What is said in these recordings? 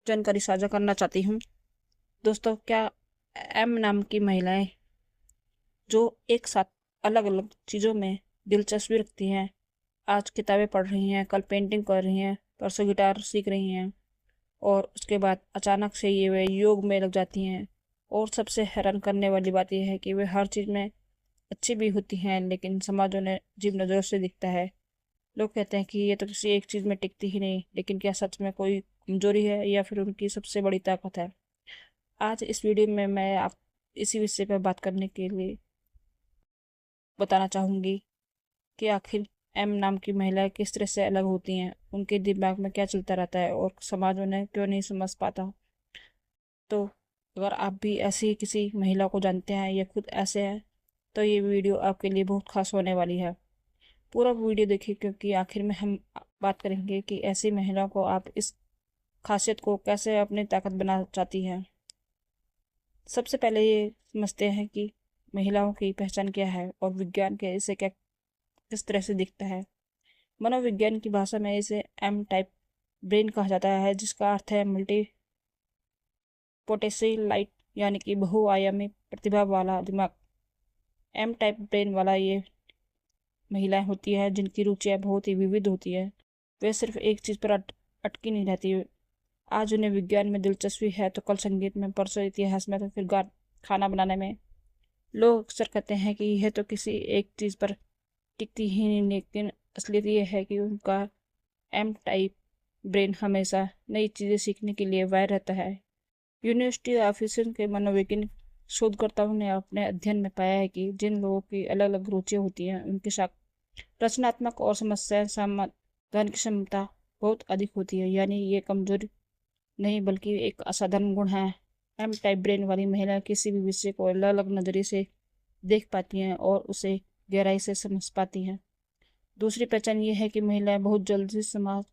जानकारी साझा करना चाहती हूँ। दोस्तों, क्या एम नाम की महिलाएं जो एक साथ अलग अलग चीज़ों में दिलचस्पी रखती हैं, आज किताबें पढ़ रही हैं, कल पेंटिंग कर रही हैं, परसों गिटार सीख रही हैं और उसके बाद अचानक से ये वे योग में लग जाती हैं। और सबसे हैरान करने वाली बात यह है कि वे हर चीज़ में अच्छी भी होती हैं, लेकिन समाज उन्हें अजीब नज़रों से दिखता है। लोग कहते हैं कि ये तो किसी एक चीज़ में टिकती ही नहीं, लेकिन क्या सच में कोई कमजोरी है या फिर उनकी सबसे बड़ी ताकत है? आज इस वीडियो में मैं आप इसी विषय पर बात करने के लिए बताना चाहूँगी कि आखिर एम नाम की महिलाएं किस तरह से अलग होती हैं, उनके दिमाग में क्या चलता रहता है और समाज उन्हें क्यों नहीं समझ पाता। तो अगर आप भी ऐसी किसी महिला को जानते हैं या खुद ऐसे हैं, तो ये वीडियो आपके लिए बहुत खास होने वाली है। पूरा वीडियो देखिए, क्योंकि आखिर में हम बात करेंगे कि ऐसी महिलाओं को आप इस खासियत को कैसे अपनी ताकत बना चाहती हैं। सबसे पहले ये समझते हैं कि महिलाओं की पहचान क्या है और विज्ञान के इसे क्या किस तरह से दिखता है। मनोविज्ञान की भाषा में इसे एम टाइप ब्रेन कहा जाता है, जिसका अर्थ है मल्टी पोटेंशियल लाइट, यानी कि बहुआयामी प्रतिभा वाला दिमाग। एम टाइप ब्रेन वाला ये महिलाएं होती है जिनकी रुचियां बहुत ही विविध होती है। वे सिर्फ एक चीज़ पर अटकी नहीं रहती। आज उन्हें विज्ञान में दिलचस्पी है तो कल संगीत में, परसों इतिहास में, तो फिर खाना बनाने में। लोग अक्सर कहते हैं कि यह तो किसी एक चीज़ पर टिकती ही नहीं, लेकिन असलियत यह है कि उनका एम टाइप ब्रेन हमेशा नई चीज़ें सीखने के लिए वायर रहता है। यूनिवर्सिटी ऑफिस के मनोवैज्ञानिक शोधकर्ताओं ने अपने अध्ययन में पाया है कि जिन लोगों की अलग अलग रुचियां होती हैं, उनके साथ रचनात्मक और समस्या समाधान की क्षमता बहुत अधिक होती है। यानी ये कमजोरी नहीं, बल्कि एक असाधारण गुण है। एम टाइप ब्रेन वाली महिला किसी भी विषय को अलग अलग नजरिए से देख पाती हैं और उसे गहराई से समझ पाती हैं। दूसरी पहचान ये है कि महिलाएं बहुत जल्दी समाज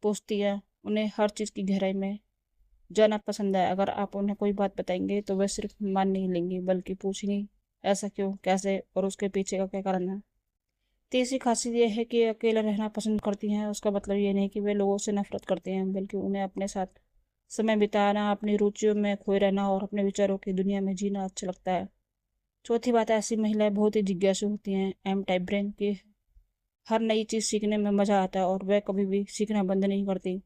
पूछती हैं। उन्हें हर चीज़ की गहराई में जानना पसंद है। अगर आप उन्हें कोई बात बताएंगे तो वह सिर्फ मान नहीं लेंगी, बल्कि पूछेंगी ऐसा क्यों, कैसे और उसके पीछे का क्या कारण है। तीसरी खासियत यह है कि अकेला रहना पसंद करती हैं। उसका मतलब ये नहीं कि वे लोगों से नफरत करते हैं, बल्कि उन्हें अपने साथ समय बिताना, अपनी रुचियों में खोए रहना और अपने विचारों की दुनिया में जीना अच्छा लगता है। चौथी बात है, ऐसी महिलाएं बहुत ही जिज्ञासु होती हैं। एम टाइप ब्रेन की हर नई चीज़ सीखने में मजा आता है और वह कभी भी सीखना बंद नहीं करती।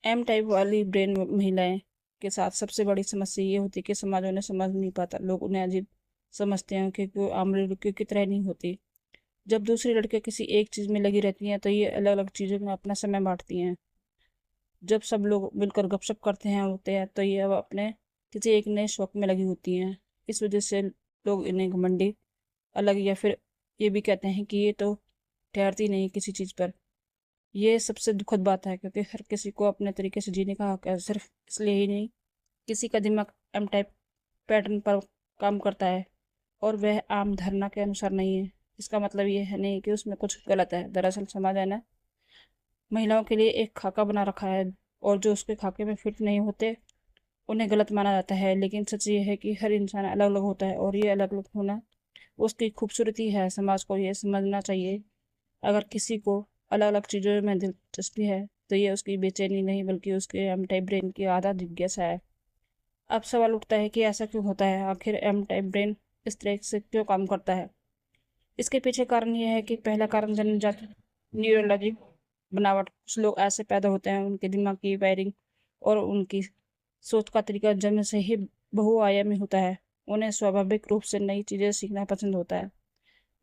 एम टाइप वाली ब्रेन महिलाएं के साथ सबसे बड़ी समस्या ये होती है कि समाज उन्हें समझ नहीं पाता। लोग उन्हें अजीब समझते हैं क्योंकि वो आम लड़कियों की तरह नहीं होती। जब दूसरी लड़कियां किसी एक चीज़ में लगी रहती हैं तो ये अलग अलग चीज़ों में अपना समय बांटती हैं। जब सब लोग मिलकर गपशप करते हैं होते हैं तो ये अब अपने किसी एक नए शौक में लगी होती हैं। इस वजह से लोग इन्हें घमंडी, अलग या फिर ये भी कहते हैं कि ये तो ठहरती नहीं किसी चीज़ पर। ये सबसे दुखद बात है, क्योंकि हर किसी को अपने तरीके से जीने का हक है। सिर्फ इसलिए ही नहीं, किसी का दिमाग एम टाइप पैटर्न पर काम करता है और वह आम धारणा के अनुसार नहीं है। इसका मतलब ये है नहीं कि उसमें कुछ गलत है। दरअसल समाज है ना, महिलाओं के लिए एक खाका बना रखा है और जो उसके खाके में फिट नहीं होते उन्हें गलत माना जाता है। लेकिन सच ये है कि हर इंसान अलग अलग होता है और ये अलग अलग होना उसकी खूबसूरती है। समाज को ये समझना चाहिए, अगर किसी को अलग अलग चीज़ों में दिलचस्पी है तो ये उसकी बेचैनी नहीं, बल्कि उसके एम टाइप ब्रेन की आधा जिज्ञासा है। अब सवाल उठता है कि ऐसा क्यों होता है? आखिर एम टाइप ब्रेन इस तरह से क्यों काम करता है? इसके पीछे कारण यह है कि पहला कारण जन्मजात न्यूरोलॉजी बनावट। कुछ लोग ऐसे पैदा होते हैं, उनके दिमाग की वायरिंग और उनकी सोच का तरीका जन्म से ही बहुआयामी होता है। उन्हें स्वाभाविक रूप से नई चीज़ें सीखना पसंद होता है।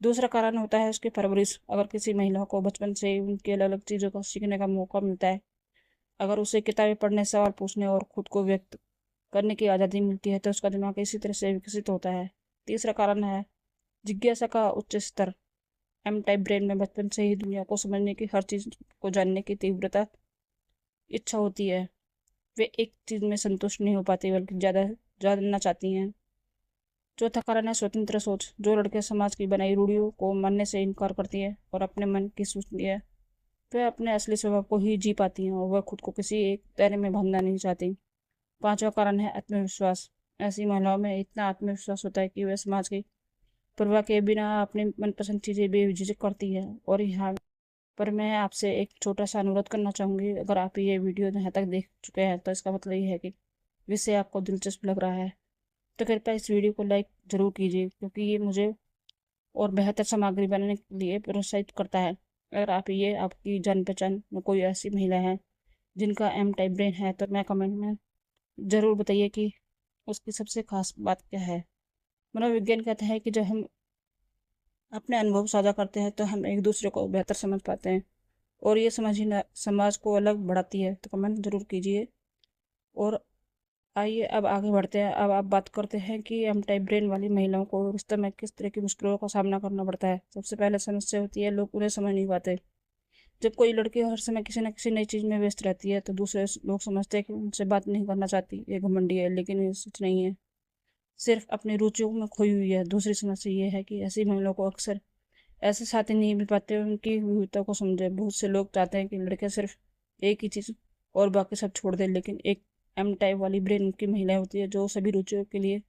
दूसरा कारण होता है उसकी परवरिश। अगर किसी महिला को बचपन से ही उनकी अलग अलग चीज़ों को सीखने का मौका मिलता है, अगर उसे किताबें पढ़ने, सवाल पूछने और खुद को व्यक्त करने की आज़ादी मिलती है, तो उसका दिमाग इसी तरह से विकसित होता है। तीसरा कारण है जिज्ञासा का उच्च स्तर। एम टाइप ब्रेन में बचपन से ही दुनिया को समझने की, हर चीज़ को जानने की तीव्रता इच्छा होती है। वे एक चीज़ में संतुष्ट नहीं हो पाती, बल्कि ज़्यादा जानना चाहती हैं। चौथा कारण है स्वतंत्र सोच। जो लड़कियां समाज की बनाई रूढ़ियों को मानने से इनकार करती है और अपने मन की सोचती है, वह अपने असली स्वभाव को ही जी पाती हैं और वह खुद को किसी एक दायरे में बांधना नहीं चाहती। पांचवा कारण है आत्मविश्वास। ऐसी महिलाओं में इतना आत्मविश्वास होता है कि वह समाज की परवाह के बिना अपनी मनपसंद चीज़ें बेझिझक करती है और यहाँ पर मैं आपसे एक छोटा सा अनुरोध करना चाहूँगी, अगर आप ये वीडियो यहाँ तक देख चुके हैं तो इसका मतलब ये है कि विषय आपको दिलचस्प लग रहा है। तो कृपया इस वीडियो को लाइक ज़रूर कीजिए, क्योंकि ये मुझे और बेहतर सामग्री बनाने के लिए प्रोत्साहित करता है। अगर आपकी जान पहचान में कोई ऐसी महिला है जिनका एम टाइप ब्रेन है, तो मैं कमेंट में ज़रूर बताइए कि उसकी सबसे खास बात क्या है। मनोविज्ञान कहता है कि जब हम अपने अनुभव साझा करते हैं तो हम एक दूसरे को बेहतर समझ पाते हैं, और ये समझ ही समाज को अलग बढ़ाती है। तो कमेंट जरूर कीजिए। और आइए अब आगे बढ़ते हैं। अब आप बात करते हैं कि एम टाइप ब्रेन वाली महिलाओं को रिश्ते में किस तरह की मुश्किलों का सामना करना पड़ता है। सबसे पहले समस्या होती है, लोग उन्हें समझ नहीं पाते। जब कोई लड़की हर समय किसी न किसी नई चीज़ में व्यस्त रहती है तो दूसरे लोग समझते हैं कि उनसे बात नहीं करना चाहती, ये घमंडी है, लेकिन ये सच नहीं है, सिर्फ अपनी रुचियों में खोई हुई है। दूसरी समस्या ये है कि ऐसी महिलाओं को अक्सर ऐसे साथी नहीं मिल पाते उनकी विविधता को समझे। बहुत से लोग चाहते हैं कि लड़के सिर्फ एक ही चीज़ और बाकी सब छोड़ दें, लेकिन एक एम टाइप वाली ब्रेन की महिला होती है जो सभी रुचियों के लिए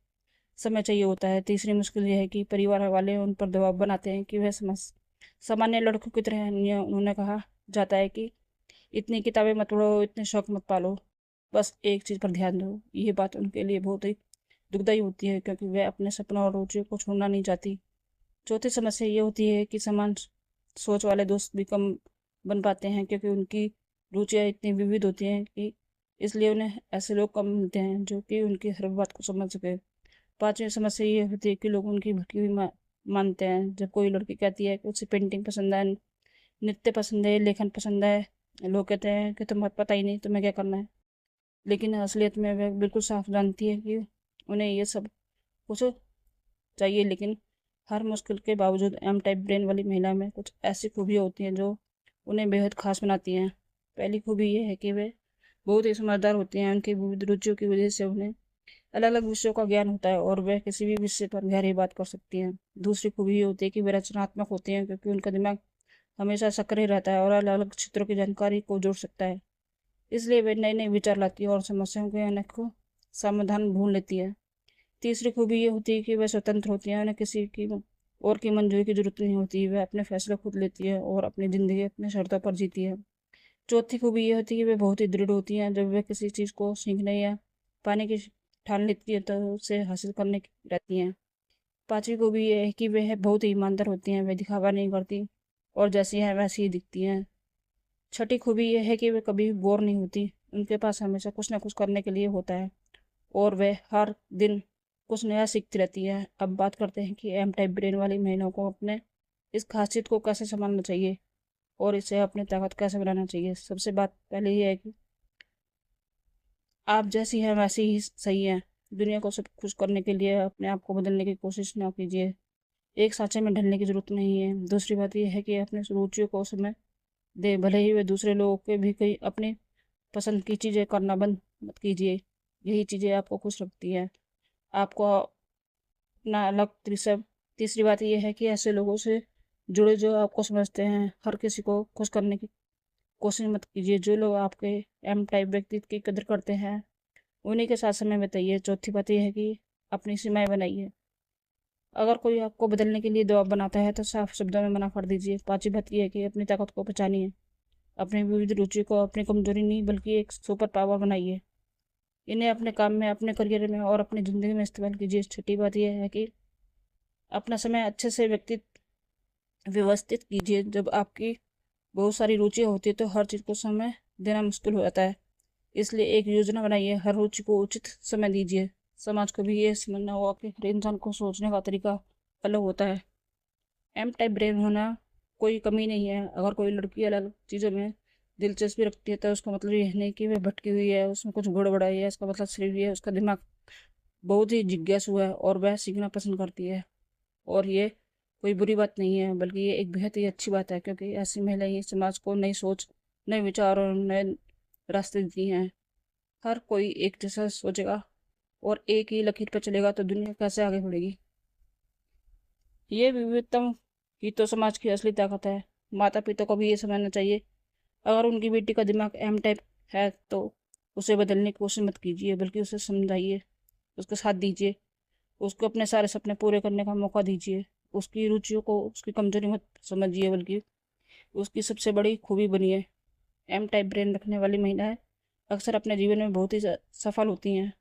समय चाहिए होता है। तीसरी मुश्किल यह है कि परिवार वाले उन पर दबाव बनाते हैं कि वह सामान्य लड़कों की तरह नहीं है। उन्होंने कहा जाता है कि इतनी किताबें मत पढ़ो, इतने शौक मत पालो, बस एक चीज़ पर ध्यान दो। ये बात उनके लिए बहुत ही दुखदायी होती है, क्योंकि वह अपने सपनों और रुचियों को छोड़ना नहीं चाहती। चौथी समस्या ये होती है कि समान सोच वाले दोस्त भी कम बन पाते हैं, क्योंकि उनकी रुचियाँ इतनी विविध होती हैं कि इसलिए उन्हें ऐसे लोग कम मिलते हैं जो कि उनकी हर बात को समझ सके। पांचवी समस्या ये होती है कि लोग उनकी भटकी हुई मानते हैं। जब कोई लड़की कहती है कि उसे पेंटिंग पसंद है, नृत्य पसंद है, लेखन पसंद है, लोग कहते हैं कि तुम्हें पता ही नहीं तुम्हें क्या करना है। लेकिन असलियत में वह बिल्कुल साफ जानती है कि उन्हें ये सब कुछ चाहिए। लेकिन हर मुश्किल के बावजूद एम टाइप ब्रेन वाली महिला में कुछ ऐसी खूबियाँ होती हैं जो उन्हें बेहद खास बनाती हैं। पहली खूबी ये है कि वे बहुत ही समझदार होती हैं। उनकी विविध रुचियों की वजह से उन्हें अलग अलग विषयों का ज्ञान होता है और वह किसी भी विषय पर गहरी बात कर सकती हैं। दूसरी खूबी ये होती है कि वे रचनात्मक होती हैं, क्योंकि उनका दिमाग हमेशा सक्रिय रहता है और अलग अलग क्षेत्रों की जानकारी को जोड़ सकता है। इसलिए वे नए नए विचार लाती है और समस्याओं के अनेकों समाधान ढूंढ लेती है। तीसरी खूबी ये होती है कि वह स्वतंत्र होती है, उन्हें किसी की और की मंजूरी की जरूरत नहीं होती। वह अपने फैसले खुद लेती है और अपनी ज़िंदगी अपने शर्तों पर जीती है। चौथी खूबी ये होती है कि वे बहुत ही दृढ़ होती हैं। जब वे किसी चीज़ को सीखने या पाने की ठान लेती है तो उसे हासिल करने की रहती हैं। पांचवी खूबी ये है कि वे बहुत ही ईमानदार होती हैं। वे दिखावा नहीं करती और जैसी हैं वैसी ही दिखती हैं। छठी खूबी ये है कि वे कभी बोर नहीं होती। उनके पास हमेशा कुछ ना कुछ करने के लिए होता है और वे हर दिन कुछ नया सीखती रहती है। अब बात करते हैं कि एम टाइप ब्रेन वाली महिलाओं को अपने इस खासियत को कैसे संभालना चाहिए और इसे अपनी ताकत कैसे बनाना चाहिए। सबसे बात पहले ये है कि आप जैसी हैं वैसी ही सही हैं। दुनिया को सब कुछ करने के लिए अपने आप को बदलने की कोशिश ना कीजिए। एक सांचे में ढलने की जरूरत नहीं है। दूसरी बात यह है कि अपने रुचियों को समय दे, भले ही वे दूसरे लोगों के भी कई अपनी पसंद की चीज़ें करना बंद मत कीजिए। यही चीज़ें आपको खुश रखती हैं, आपको अपना अलग तीसरी बात यह है कि ऐसे लोगों से जुड़े जो आपको समझते हैं। हर किसी को खुश करने की कोशिश मत कीजिए। जो लोग आपके एम टाइप व्यक्तित्व की कदर करते हैं उन्हीं के साथ समय बिताइए। चौथी बात यह है कि अपनी सीमाएं बनाइए। अगर कोई आपको बदलने के लिए दबाव बनाता है तो साफ शब्दों में मना कर दीजिए। पांचवी बात यह है कि अपनी ताकत को पहचानिए। अपनी विविध रुचि को अपनी कमजोरी नहीं बल्कि एक सुपर पावर बनाइए। इन्हें अपने काम में, अपने करियर में और अपनी ज़िंदगी में इस्तेमाल कीजिए। छठी बात यह है कि अपना समय अच्छे से व्यवस्थित कीजिए। जब आपकी बहुत सारी रुचियाँ होती है तो हर चीज़ को समय देना मुश्किल हो जाता है। इसलिए एक योजना बनाइए, हर रुचि को उचित समय दीजिए। समाज को भी ये समझना होगा कि हर इंसान को सोचने का तरीका अलग होता है। एम टाइप ब्रेन होना कोई कमी नहीं है। अगर कोई लड़की अलग अलग चीज़ों में दिलचस्पी रखती है तो उसका मतलब ये नहीं कि वह भटकी हुई है, उसमें कुछ गड़बड़ है। इसका मतलब सिर्फ ये उसका दिमाग बहुत ही जिज्ञासु है और वह सीखना पसंद करती है। और ये कोई बुरी बात नहीं है, बल्कि ये एक बेहद ही अच्छी बात है, क्योंकि ऐसी महिलाएं समाज को नई सोच, नए विचार और नए रास्ते देती हैं। हर कोई एक जैसा सोचेगा और एक ही लकीर पर चलेगा तो दुनिया कैसे आगे बढ़ेगी। ये विविधता ही तो समाज की असली ताकत है। माता पिता को भी ये समझना चाहिए। अगर उनकी बेटी का दिमाग एम टाइप है तो उसे बदलने की कोशिश मत कीजिए, बल्कि उसे समझाइए, उसका साथ दीजिए, उसको अपने सारे सपने पूरे करने का मौका दीजिए। उसकी रुचियों को उसकी कमजोरी मत समझिए, बल्कि उसकी सबसे बड़ी खूबी बनी है। एम टाइप ब्रेन रखने वाली महिलाएं अक्सर अपने जीवन में बहुत ही सफल होती हैं।